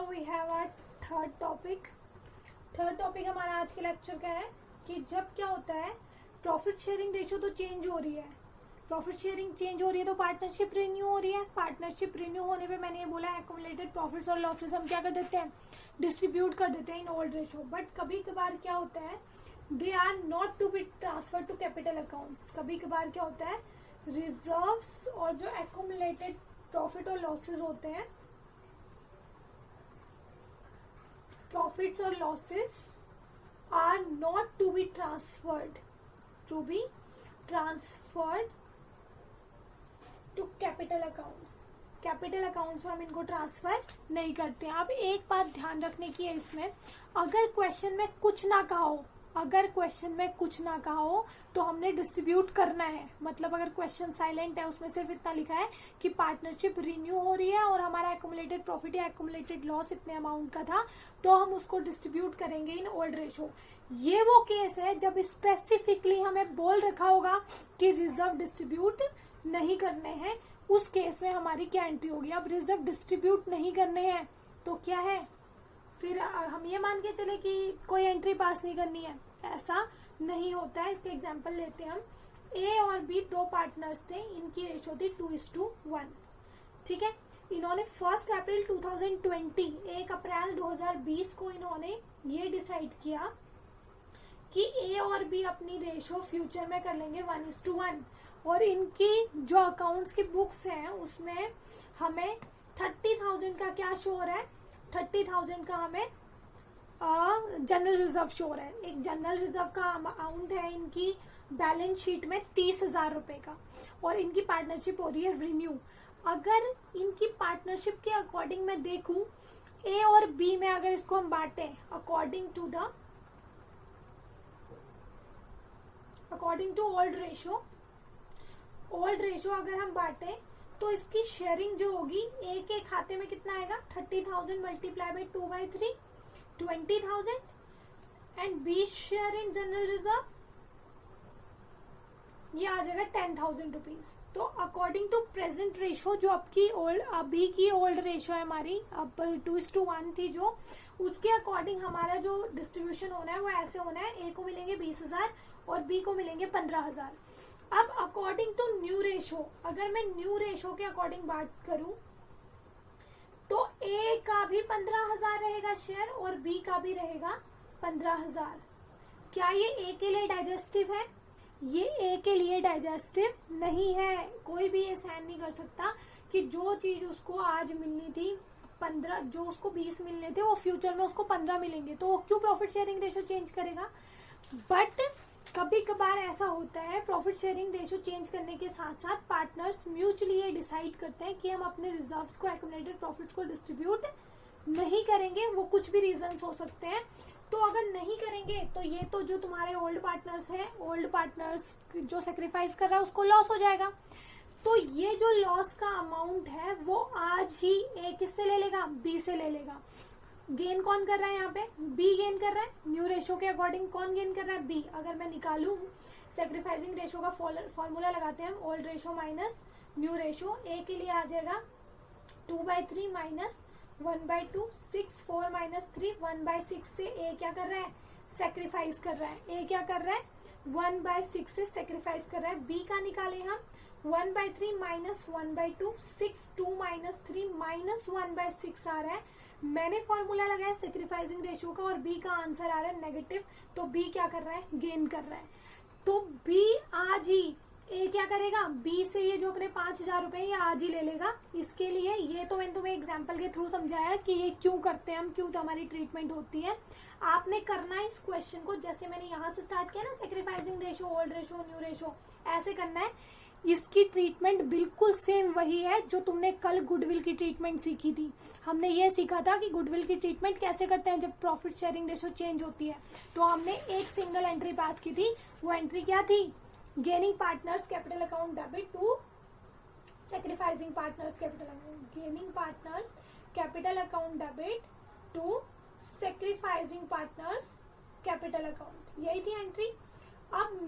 Now we have our third topic. Third topic हमारा आज के लेक्चर का है कि जब क्या होता है, प्रॉफिट शेयरिंग रेशियो तो चेंज हो रही है, प्रॉफिट शेयरिंग चेंज हो रही है तो पार्टनरशिप रिन्यू हो रही है। पार्टनरशिप रिन्यू होने पे मैंने ये बोला एक्यूमुलेटेड प्रॉफिट्स और लॉसेस हम क्या कर देते हैं, डिस्ट्रीब्यूट कर देते हैं इन ओल्ड रेशियो। बट कभी कभार क्या होता है, they are not to be transfer to capital accounts. कभी कभार क्या होता है, रिजर्व्स और जो एक्यूमुलेटेड प्रॉफिट और लॉसेस होते हैं, प्रॉफिट्स और losses are not to be transferred to capital accounts. Capital accounts में हम इनको ट्रांसफर नहीं करते हैं। अब एक बात ध्यान रखने की है इसमें, अगर क्वेश्चन में कुछ ना कहा हो तो हमने डिस्ट्रीब्यूट करना है। मतलब अगर क्वेश्चन साइलेंट है, उसमें सिर्फ इतना लिखा है कि पार्टनरशिप रिन्यू हो रही है और हमारा एक्यूमुलेटेड प्रॉफिट या एक्यूमुलेटेड लॉस इतने अमाउंट का था, तो हम उसको डिस्ट्रीब्यूट करेंगे इन ओल्ड रेशो। ये वो केस है जब स्पेसिफिकली हमें बोल रखा होगा कि रिजर्व डिस्ट्रीब्यूट नहीं करने हैं, उस केस में हमारी क्या एंट्री होगी। अब रिजर्व डिस्ट्रीब्यूट नहीं करने हैं तो क्या है, फिर हम ये मान के चले कि कोई एंट्री पास नहीं करनी है, ऐसा नहीं होता है। इसके एग्जांपल लेते हैं हम। ए और बी दो पार्टनर्स थे, इनकी रेशो थी 2:1। ठीक है, इन्होंने 1 अप्रैल 2020 1 अप्रैल 2020 को इन्होंने ये डिसाइड किया कि ए और बी अपनी रेशो फ्यूचर में कर लेंगे 1:1। और इनकी जो अकाउंट्स की बुक्स हैं उसमें हमें 30,000 का क्या शो हो रहा है, 30,000 का हमें जनरल रिजर्व शो हो रहा है। एक जनरल रिजर्व का अमाउंट है इनकी बैलेंस शीट में 30,000 रुपए का, और इनकी पार्टनरशिप हो रही है रिन्यू। अगर इनकी पार्टनरशिप के अकॉर्डिंग मैं देखूं, ए और बी में अगर इसको हम बांटे अकॉर्डिंग टू ओल्ड रेशो अगर हम बांटे तो इसकी शेयरिंग जो होगी, ए के खाते में कितना आएगा, 30,000 multiply by 2/3 20,000, and B share in general reserve ये आ जाएगा 10,000 रुपीज। तो अकॉर्डिंग टू प्रेजेंट रेशो, जो अभी की ओल्ड रेशो है हमारी, अब 2:1 थी जो, उसके अकॉर्डिंग हमारा जो डिस्ट्रीब्यूशन होना है वो ऐसे होना है, ए को मिलेंगे 20,000 और बी को मिलेंगे 15,000। अब अकॉर्डिंग टू न्यू रेशो, अगर मैं न्यू रेशो के अकॉर्डिंग बात करूं तो ए का भी 15,000 रहेगा शेयर और बी का भी रहेगा 15,000। क्या ये ए के लिए डाइजेस्टिव है? ये ए के लिए डाइजेस्टिव नहीं है। कोई भी ये सहन नहीं कर सकता कि जो चीज उसको आज मिलनी थी 15, जो उसको 20 मिलने थे, वो फ्यूचर में उसको 15 मिलेंगे, तो वो क्यों प्रॉफिट शेयरिंग रेशो चेंज करेगा। बट कभी कभार ऐसा होता है, प्रॉफिट शेयरिंग रेशो चेंज करने के साथ साथ पार्टनर्स म्यूचुअली ये डिसाइड करते हैं कि हम अपने रिजर्व्स को, एक्यूमुलेटेड प्रॉफिट्स को डिस्ट्रीब्यूट नहीं करेंगे। वो कुछ भी रीजंस हो सकते हैं। तो अगर नहीं करेंगे तो ये तो जो तुम्हारे ओल्ड पार्टनर्स जो सेक्रीफाइस कर रहा है उसको लॉस हो जाएगा। तो ये जो लॉस का अमाउंट है वो आज ही ए किससे ले लेगा, बी से ले लेगा। गेन कौन कर रहा है यहाँ पे, बी गेन कर रहा है। न्यू रेशो के अकॉर्डिंग कौन गेन कर रहा है, बी। अगर मैं निकालू सेक्रीफाइसिंग रेशो का फॉर्मूला लगाते हैं, old ratio minus new ratio, A के लिए आ जाएगा 2/3 माइनस 1/2, 6 4 माइनस 3 1/6 से ए क्या कर रहा है, सेक्रीफाइस कर रहा है। ए क्या कर रहा है, 1/6 से सेक्रीफाइस कर रहा है। बी का निकाले हम 1/3 माइनस 1/2, 6 2 माइनस 3 माइनस 1/6 आ रहा है। मैंने फॉर्मूला लगाया सेक्रीफाइसिंग रेशियो का और बी का आंसर आ रहा है नेगेटिव, तो बी क्या कर रहा है, गेन कर रहा है। तो बी आज ही, ए क्या करेगा, बी से ये जो अपने 5,000 रुपए ये आज ही ले लेगा। इसके लिए ये तो मैंने तुम्हें एग्जांपल के थ्रू समझाया कि ये क्यों करते हैं हम, क्यों तो हमारी ट्रीटमेंट होती है। आपने करना है इस क्वेश्चन को, जैसे मैंने यहाँ से स्टार्ट किया ना, sacrificing ratio, old ratio, new ratio, ऐसे करना है। इसकी ट्रीटमेंट बिल्कुल सेम वही है जो तुमने कल गुडविल की ट्रीटमेंट सीखी थी। हमने ये सीखा था कि गुडविल की ट्रीटमेंट कैसे करते हैं जब प्रॉफिट शेयरिंग रेशो चेंज होती है। तो हमने एक सिंगल एंट्री पास की थी, वो एंट्री क्या थी, gaining partners capital account debit to sacrificing partners capital account, gaining partners capital account debit to sacrificing partners capital account, यही थी एंट्री। अब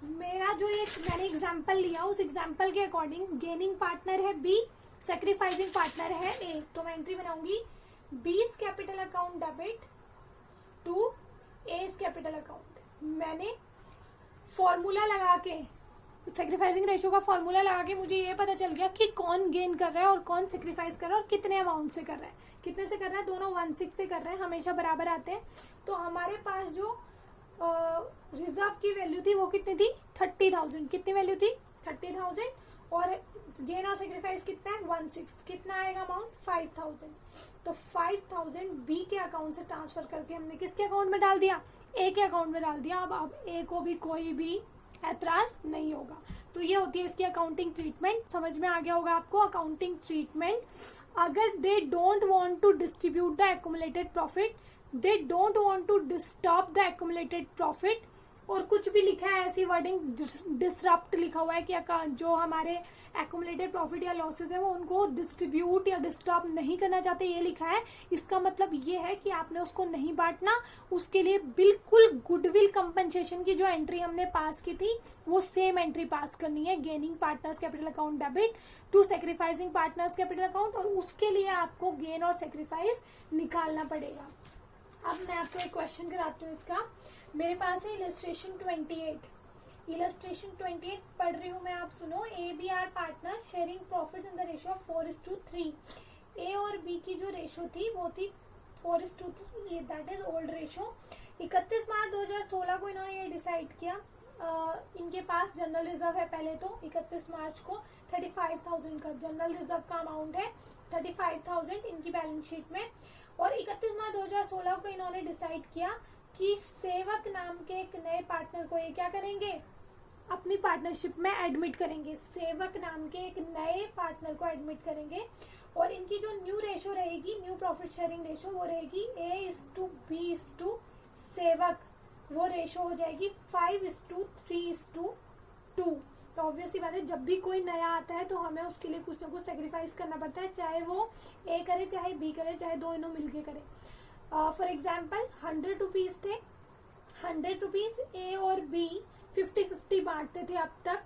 मेरा जो एक मैंने एग्जाम्पल लिया, उस एग्जाम्पल के अकॉर्डिंग गेनिंग पार्टनर है बी, सेक्रीफाइसिंग पार्टनर है ए, तो मैं एंट्री बनाऊंगी B's capital account debit to A's capital account. मैंने फॉर्मूला लगा के, सेक्रीफाइसिंग रेशियो का फॉर्मूला लगा के मुझे ये पता चल गया कि कौन गेन कर रहा है और कौन सेक्रीफाइस कर रहा है और कितने अमाउंट से कर रहा है। कितने से कर रहा है? दोनों 1/6 से कर रहे हैं, हमेशा बराबर आते हैं। तो हमारे पास जो रिजर्व की वैल्यू थी वो कितनी थी? 30,000। कितनी वैल्यू थी? 30,000। और गेन और सेक्रीफाइस कितना है? 1/6। कितना आएगा अमाउंट? 5,000। तो 5,000 बी के अकाउंट से ट्रांसफर करके हमने किसके अकाउंट में डाल दिया? ए के अकाउंट में डाल दिया। अब ए को भी कोई भी ऐतराज नहीं होगा। तो ये होती है इसकी अकाउंटिंग ट्रीटमेंट। समझ में आ गया होगा आपको अकाउंटिंग ट्रीटमेंट। अगर they don't want to distribute the accumulated profit, they don't want to disturb the accumulated profit, और कुछ भी लिखा है ऐसी वर्डिंग, डिसरप्ट लिखा हुआ है कि जो हमारे एक्युमुलेटेड प्रॉफिट या लॉसेस है वो उनको डिस्ट्रीब्यूट या डिस्टर्ब नहीं करना चाहते, ये लिखा है। इसका मतलब ये है कि आपने उसको नहीं बांटना। उसके लिए बिल्कुल गुडविल कंपनसेशन की जो एंट्री हमने पास की थी वो सेम एंट्री पास करनी है, gaining partners capital account debit to sacrificing partners capital account, और उसके लिए आपको गेन और सेक्रीफाइस निकालना पड़ेगा। अब मैं आपको एक क्वेश्चन कराती हूँ इसका। मेरे पास है इलस्ट्रेशन 28। इलस्ट्रेशन 28 पढ़ रही हूँ मैं, आप सुनो। A B are partner sharing profits in the ratio 4:3। A और बी की जो रेशो थी वो थी 4:3, that is old ratio. 31 March 2016 को इन्होंने ये डिसाइड किया। इनके पास जनरल रिजर्व है पहले तो 31 मार्च को 35,000 का जनरल रिजर्व का अमाउंट है 35,000 इनकी बैलेंस शीट में। और 31 मार्च 2016 को इन्होंने डिसाइड किया कि सेवक नाम के एक नए पार्टनर को ये क्या करेंगे? अपनी पार्टनरशिप में एडमिट करेंगे। सेवक नाम के एक नए पार्टनर को एडमिट करेंगे और इनकी जो न्यू रेशो रहेगी, न्यू प्रॉफिट शेयरिंग रेशो, वो रहेगी A:B:, सेवक, वो रेशो हो जाएगी 5:3:2। तो ऑब्वियसली बात है, जब भी कोई नया आता है तो हमें उसके लिए कुछ ना कुछ सेक्रीफाइस करना पड़ता है, चाहे वो ए करे चाहे बी करे चाहे दोनों मिलके करे। फॉर एग्जाम्पल 100 रुपीज थे, 100 रुपीज ए और बी 50-50 बांटते थे अब तक,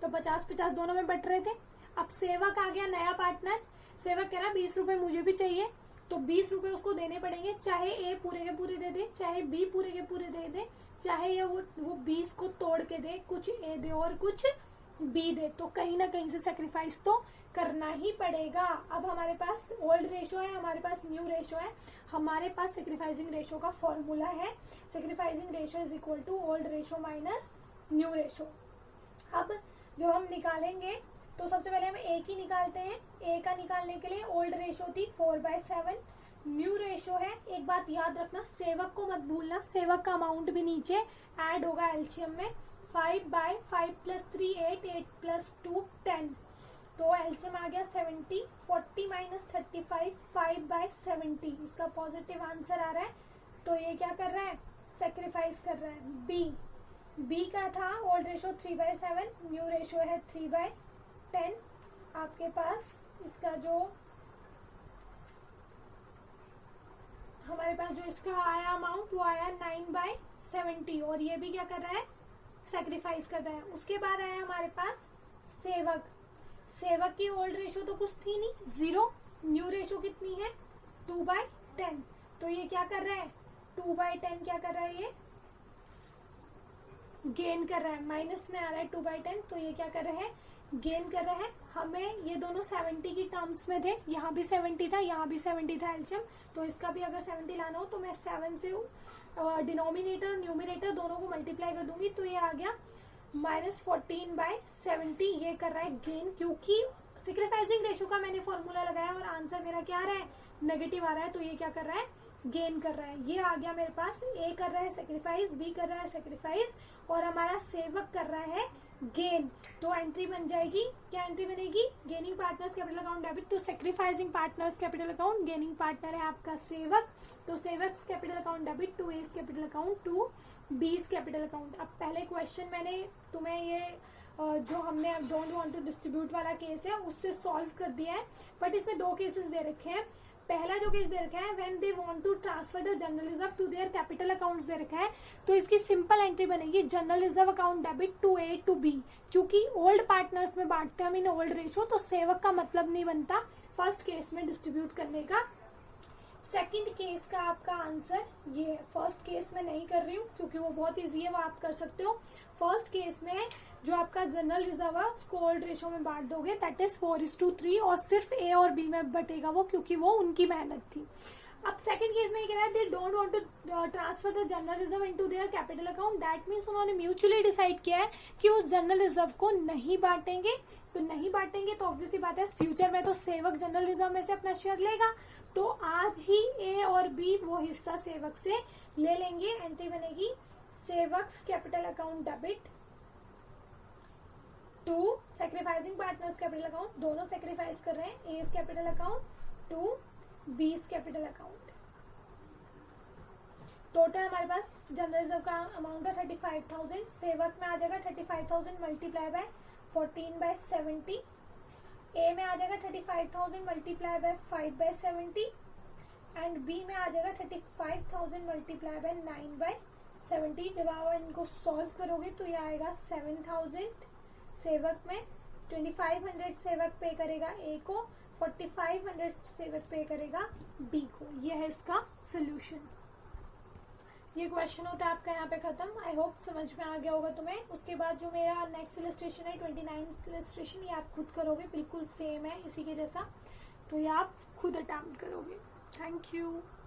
तो 50-50 दोनों में बट रहे थे। अब सेवक आ गया नया पार्टनर, सेवक कह रहा 20 रुपए मुझे भी चाहिए, तो 20 रुपए उसको देने पड़ेंगे, चाहे ए पूरे के पूरे दे दे, चाहे बी पूरे के पूरे दे दे, चाहे ये वो 20 को तोड़ के दे, कुछ ए दे और कुछ बी दे, तो कहीं ना कहीं से सेक्रीफाइस तो करना ही पड़ेगा। अब हमारे पास ओल्ड रेशो है, हमारे पास न्यू रेशो है, हमारे पास सेक्रीफाइसिंग रेशो का फॉर्मूला है, sacrificing ratio is equal to old ratio minus new ratio. अब जो हम निकालेंगे तो सबसे पहले हम ए की निकालते हैं। ए का निकालने के लिए ओल्ड रेशो थी 4/7, न्यू रेशो है। एक बात याद रखना, सेवक को मत भूलना, सेवक का अमाउंट भी नीचे ऐड होगा एलसीएम में। 5/5 + 3 8, 8 + 2 10, तो एलसीएम आ गया 70। 40 - 35 5/70, इसका पॉजिटिव आंसर आ रहा है। तो ये क्या कर रहा है? सेक्रीफाइस कर रहा है। बी का था ओल्ड रेशो 3/7, न्यू रेशो है 3/10। आपके पास इसका जो हमारे पास जो इसका आया अमाउंट वो आया 9/70, और ये भी क्या कर रहा है? सेक्रीफाइस कर रहा है। उसके बाद आया हमारे पास सेवक। सेवक की ओल्ड रेशो तो कुछ थी नहीं, 0। न्यू रेशो कितनी है? 2/10, तो ये क्या कर रहा है? 2/10 क्या कर रहा है? ये गेन कर रहा है, माइनस में आ रहा है 2/10, तो ये क्या कर रहा है? गेन कर रहा है। हमें ये दोनों 70 की टर्म्स में थे, यहाँ भी 70 था, यहाँ भी 70 था एलसीएम, तो इसका भी अगर 70 लाना हो तो मैं 7 से डिनोमिनेटर और न्यूमिनेटर दोनों को मल्टीप्लाई कर दूंगी, तो ये आ गया -14/70। ये कर रहा है गेन, क्योंकि सेक्रीफाइसिंग रेशो का मैंने फॉर्मूला लगाया और आंसर मेरा क्या आ रहा है? नेगेटिव आ रहा है, तो ये क्या कर रहा है? गेन कर रहा है। ये आ गया मेरे पास, ए कर रहा है सेक्रीफाइस, बी कर रहा है सेक्रीफाइस, और हमारा सेवक कर रहा है गेन। तो एंट्री बन जाएगी, क्या एंट्री बनेगी? Gaining partners capital account debit to sacrificing partners capital account. Gaining partner है आपका सेवक, तो Sevak's capital account debit to A's capital account to B's capital account. अब पहले क्वेश्चन मैंने तुम्हें ये जो हमने डोंट वांट टू डिस्ट्रीब्यूट वाला केस है उससे सॉल्व कर दिया है, बट इसमें 2 केसेस दे रखे हैं। पहला जो केस दे रखा है when they want to transfer the general reserve to their capital accounts दे रखा है, तो इसकी सिंपल एंट्री बनेगी general reserve account debit to A to B, क्योंकि ओल्ड पार्टनर्स में बांटते हैं हम इन ओल्ड रेशो, तो सेवक का मतलब नहीं बनता फर्स्ट केस में डिस्ट्रीब्यूट करने का। सेकंड केस का आपका आंसर ये है। फर्स्ट केस में नहीं कर रही हूँ क्योंकि वो बहुत इजी है, वो आप कर सकते हो। फर्स्ट केस में जो आपका जनरल रिजर्व है उसको ओल्ड रेशो में बांट दोगे, दैट इज 4:3, और सिर्फ ए और बी में बटेगा वो, क्योंकि वो उनकी मेहनत थी। अब सेकंड केस में कह रहा है they don't want to transfer the general reserve into their capital account, that means उन्होंने म्यूचुअली डिसाइड किया है कि उस जनरल रिजर्व को नहीं बांटेंगे। तो नहीं बांटेंगे तो ऑब्वियसली बात है फ्यूचर में तो सेवक जनरल रिजर्व में से अपना शेयर लेगा, तो आज ही ए और बी वो हिस्सा सेवक से ले लेंगे। एंट्री बनेगी Sevak's capital account debit to sacrificing partners capital account, दोनों सेक्रीफाइस कर रहे हैं, A's capital account to B's capital account. Total हमारे पास जनरल रिजर्व का अमाउंट है 35,000, सेवक में आ जाएगा 35,000 मल्टीप्लाई बाय 14/70, ए में आ जाएगा 35,000 मल्टीप्लाई बाय 5/70 एंड बी में आ जाएगा 35,000 मल्टीप्लाई बाय 9/70। जब आप इनको सॉल्व करोगे तो ये आएगा 7,000 सेवक में, 2,500 सेवक पे करेगा ए को, 4,500 सेवक पे करेगा बी को। ये है इसका सोल्यूशन। ये क्वेश्चन होता है आपका यहाँ पे खत्म। आई होप समझ में आ गया होगा तुम्हें। उसके बाद जो मेरा नेक्स्ट इलस्ट्रेशन है 29 इलस्ट्रेशन, ये आप खुद करोगे, बिल्कुल सेम है इसी के जैसा, तो ये आप खुद अटेम्प्ट करोगे। Thank you.